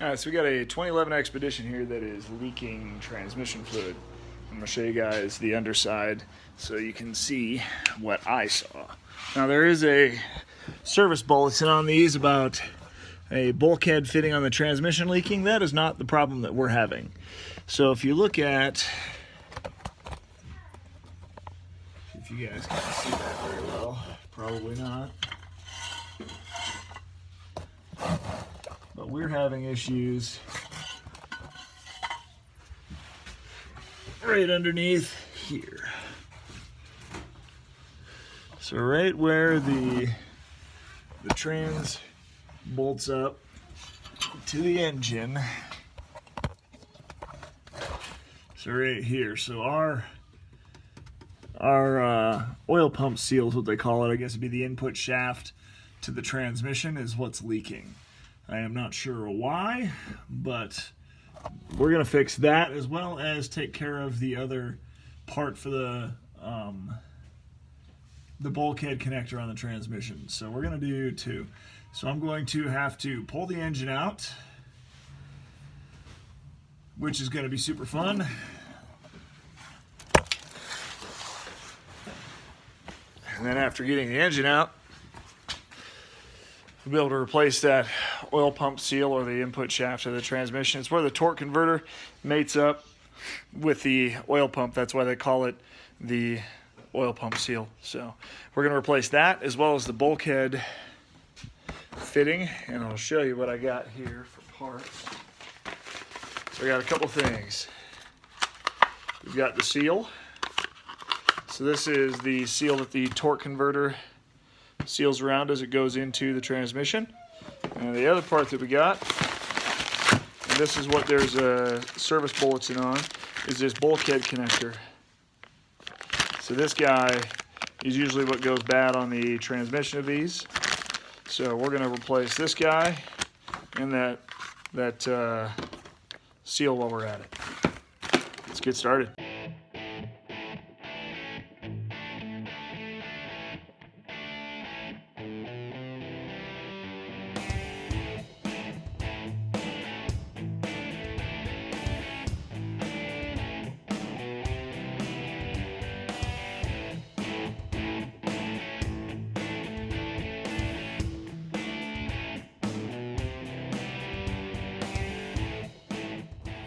Alright, so we got a 2011 Expedition here that is leaking transmission fluid. I'm going to show you guys the underside so you can see what I saw. Now there is a service bulletin on these about a bulkhead fitting on the transmission leaking. That is not the problem that we're having. So if you look at, if you guys can see that very well, probably not. But we're having issues right underneath here. So right where the trans bolts up to the engine. So right here. So our oil pump seal is what they call it. I guess it'd be the input shaft to the transmission is what's leaking. I am not sure why, but we're going to fix that as well as take care of the other part for the bulkhead connector on the transmission. So we're going to do two. So I'm going to have to pull the engine out, which is going to be super fun. And then after getting the engine out, we'll be able to replace that oil pump seal or the input shaft of the transmission. It's where the torque converter mates up with the oil pump. That's why they call it the oil pump seal. So we're going to replace that as well as the bulkhead fitting, and I'll show you what I got here for parts. So I got a couple things. We've got the seal. So this is the seal that the torque converter seals around as it goes into the transmission. And the other part that we got, and this is what there's a service bulletin on, is this bulkhead connector. So this guy is usually what goes bad on the transmission of these. So we're going to replace this guy and that seal while we're at it. Let's get started.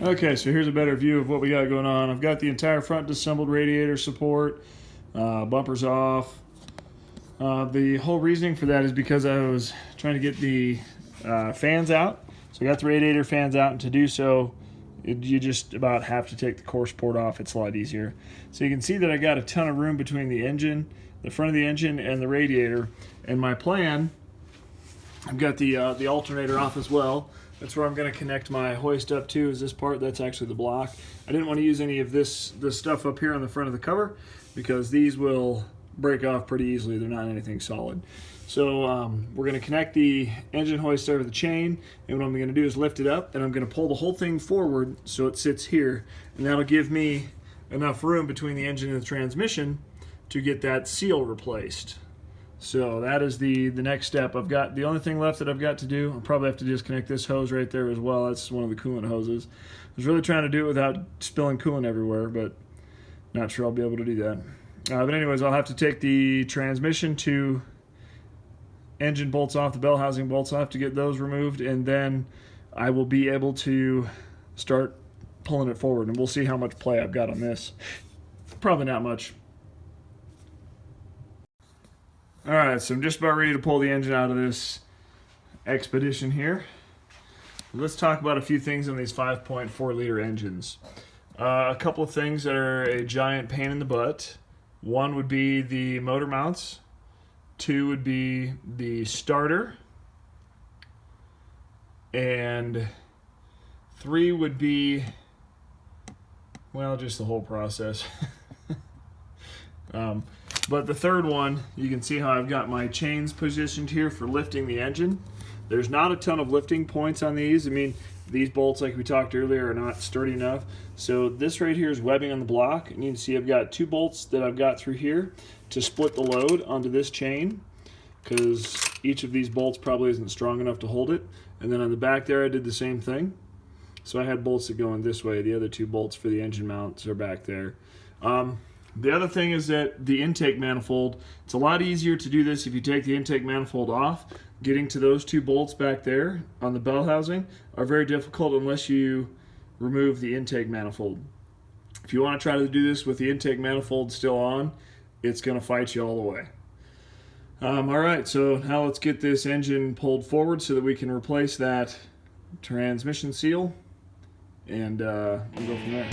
Okay, so here's a better view of what we got going on. I've got the entire front disassembled radiator support, bumpers off. The whole reasoning for that is because I was trying to get the fans out. So I got the radiator fans out, and to do so, you just about have to take the core support off. It's a lot easier. So you can see that I got a ton of room between the engine, the front of the engine, and the radiator. And my plan, I've got the alternator off as well. That's where I'm going to connect my hoist up to, is this part. That's actually the block. I didn't want to use any of this stuff up here on the front of the cover because these will break off pretty easily. They're not anything solid. So we're going to connect the engine hoist over the chain, and what I'm going to do is lift it up, and I'm going to pull the whole thing forward so it sits here, and that'll give me enough room between the engine and the transmission to get that seal replaced. So that is the next step. I've got the only thing left that I've got to do. I'll probably have to disconnect this hose right there as well. That's one of the coolant hoses. I was really trying to do it without spilling coolant everywhere, but not sure I'll be able to do that. But anyways, I'll have to take the transmission to engine bolts off, the bell housing bolts. I'll have to get those removed, and then I will be able to start pulling it forward, and we'll see how much play I've got on this. Probably not much. Alright, so I'm just about ready to pull the engine out of this Expedition here. Let's talk about a few things on these 5.4 liter engines. A couple of things that are a giant pain in the butt. One would be the motor mounts. Two would be the starter. And three would be, well, just the whole process. But the third one, you can see how I've got my chains positioned here for lifting the engine. There's not a ton of lifting points on these. I mean, these bolts, like we talked earlier, are not sturdy enough. So this right here is webbing on the block, and you can see I've got two bolts that I've got through here to split the load onto this chain, because each of these bolts probably isn't strong enough to hold it. And then on the back there I did the same thing. So I had bolts that go in this way. The other two bolts for the engine mounts are back there. The other thing is that the intake manifold, it's a lot easier to do this if you take the intake manifold off. Getting to those two bolts back there on the bell housing are very difficult unless you remove the intake manifold. If you want to try to do this with the intake manifold still on, it's going to fight you all the way. Alright, so now let's get this engine pulled forward so that we can replace that transmission seal, and we'll go from there.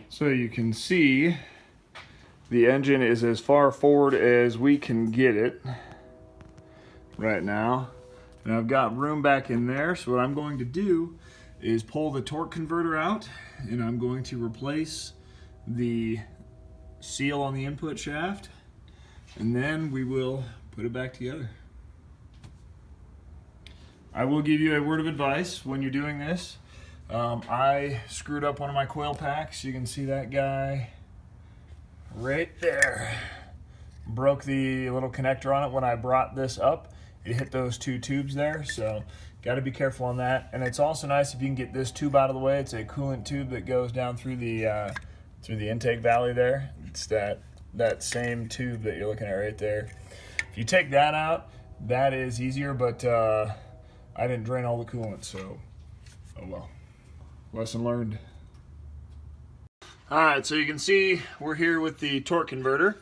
So you can see the engine is as far forward as we can get it right now. And I've got room back in there, so what I'm going to do is pull the torque converter out, and I'm going to replace the seal on the input shaft, and then we will put it back together. I will give you a word of advice when you're doing this. I screwed up one of my coil packs. You can see that guy right there. Broke the little connector on it when I brought this up. It hit those two tubes there, so got to be careful on that. And it's also nice if you can get this tube out of the way. It's a coolant tube that goes down through the intake valley there. It's that same tube that you're looking at right there. If you take that out, that is easier, but I didn't drain all the coolant, so oh well. Lesson learned. Alright, so you can see we're here with the torque converter.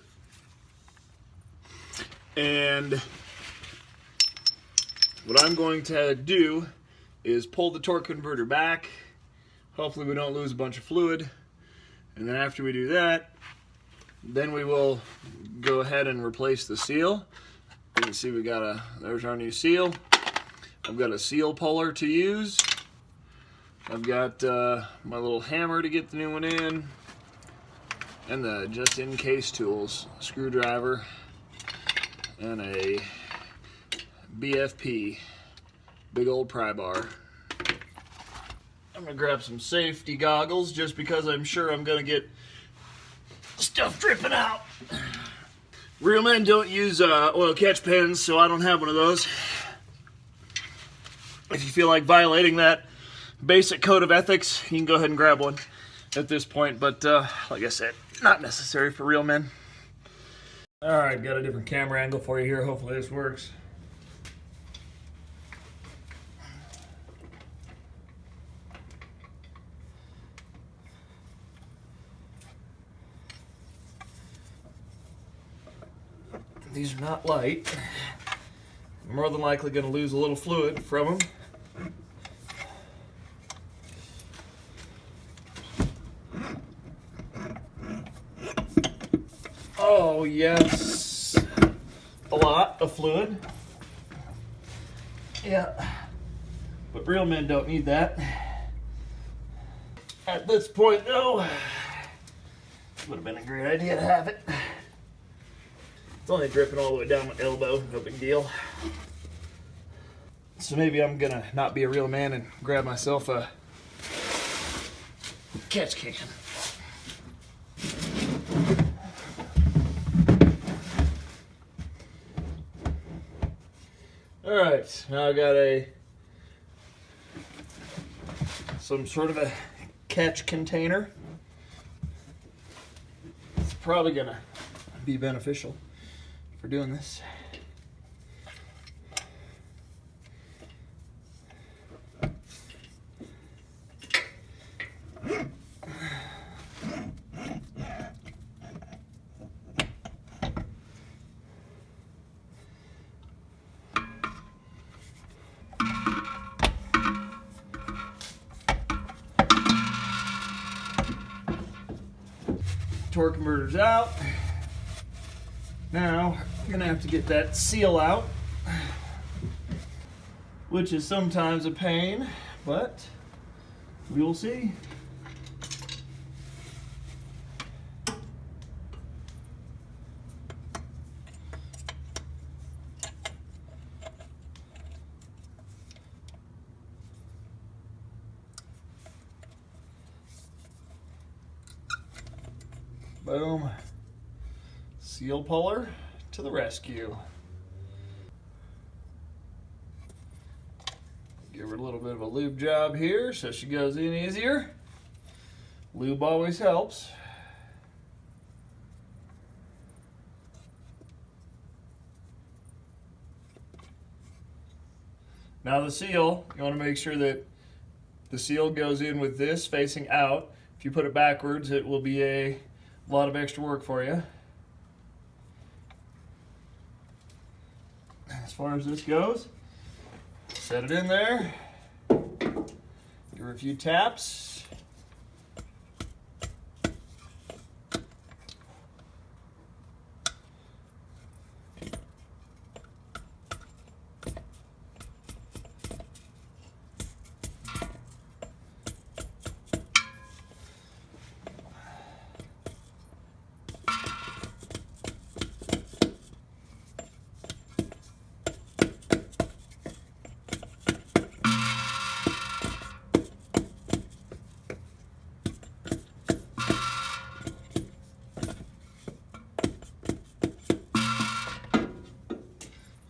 And what I'm going to do is pull the torque converter back. Hopefully we don't lose a bunch of fluid. And then after we do that, then we will go ahead and replace the seal. You can see there's our new seal. I've got a seal puller to use. I've got my little hammer to get the new one in, and the just-in-case tools, screwdriver, and a BFP, big old pry bar. I'm gonna grab some safety goggles just because I'm sure I'm gonna get stuff dripping out. Real men don't use oil catch pens, so I don't have one of those. If you feel like violating that basic code of ethics, you can go ahead and grab one at this point, but like I said, not necessary for real men. Alright, got a different camera angle for you here. Hopefully this works. These are not light. I'm more than likely going to lose a little fluid from them. Oh yes, a lot of fluid. Yeah, but real men don't need that. At this point though, would have been a great idea to have it. It's only dripping all the way down my elbow, no big deal. So maybe I'm gonna not be a real man and grab myself a catch can. Alright, now I've got some sort of a catch container. It's probably gonna be beneficial for doing this. Torque converter's out. Now I'm gonna have to get that seal out, which is sometimes a pain, but we will see. Boom. Seal puller to the rescue. Give her a little bit of a lube job here so she goes in easier. Lube always helps. Now the seal, you want to make sure that the seal goes in with this facing out. If you put it backwards, it will be a lot of extra work for you. As far as this goes, set it in there, give her a few taps.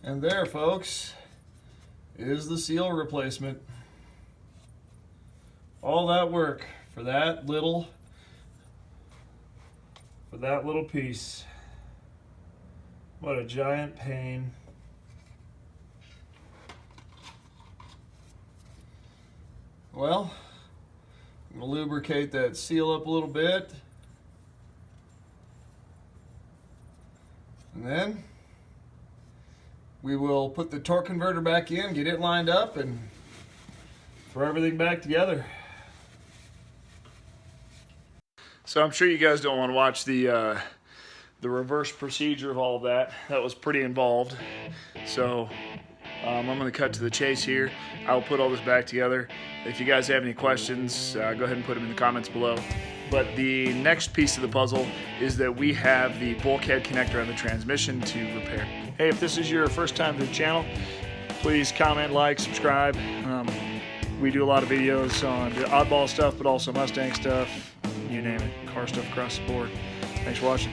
And there, folks, is the seal replacement. All that work for that little piece. What a giant pain. Well, I'm going to lubricate that seal up a little bit. And then we will put the torque converter back in, get it lined up, and throw everything back together. So I'm sure you guys don't want to watch the reverse procedure of all of that. That was pretty involved. So I'm going to cut to the chase here. I'll put all this back together. If you guys have any questions, go ahead and put them in the comments below. But the next piece of the puzzle is that we have the bulkhead connector on the transmission to repair. Hey, if this is your first time to the channel, please comment, like, subscribe. We do a lot of videos on the oddball stuff, but also Mustang stuff, you name it, car stuff across the board. Thanks for watching.